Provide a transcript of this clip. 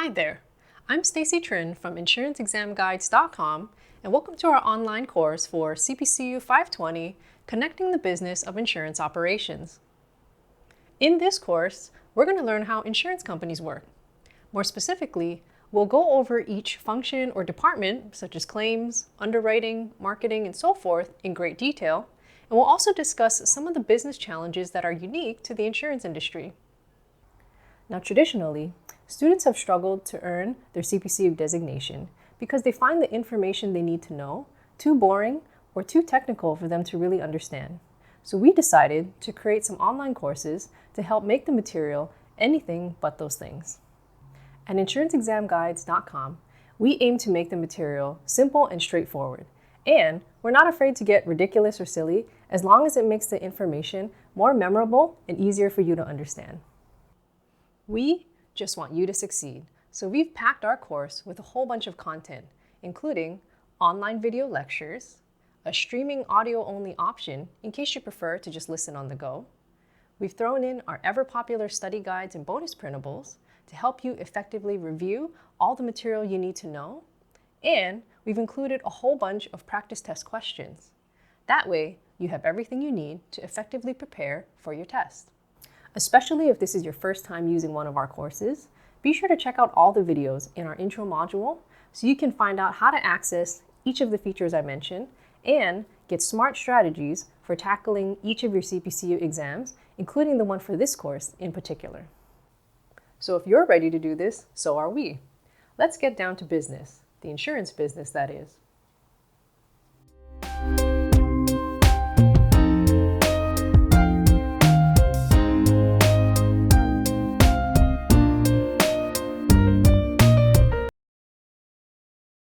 Hi there, I'm Stacy Trin from InsuranceExamGuides.com and welcome to our online course for CPCU 520, Connecting the Business of Insurance Operations. In this course, we're going to learn how insurance companies work. More specifically, we'll go over each function or department, such as claims, underwriting, marketing, and so forth, in great detail, and we'll also discuss some of the business challenges that are unique to the insurance industry. Now, traditionally, students have struggled to earn their CPCU designation because they find the information they need to know too boring or too technical for them to really understand. So we decided to create some online courses to help make the material anything but those things. At InsuranceExamGuides.com, we aim to make the material simple and straightforward. And we're not afraid to get ridiculous or silly as long as it makes the information more memorable and easier for you to understand. We just want you to succeed. So we've packed our course with a whole bunch of content, including online video lectures, a streaming audio-only option in case you prefer to just listen on the go. We've thrown in our ever-popular study guides and bonus printables to help you effectively review all the material you need to know. And we've included a whole bunch of practice test questions. That way, you have everything you need to effectively prepare for your test. Especially if this is your first time using one of our courses, be sure to check out all the videos in our intro module so you can find out how to access each of the features I mentioned and get smart strategies for tackling each of your CPCU exams, including the one for this course in particular. So if you're ready to do this, so are we. Let's get down to business, the insurance business that is.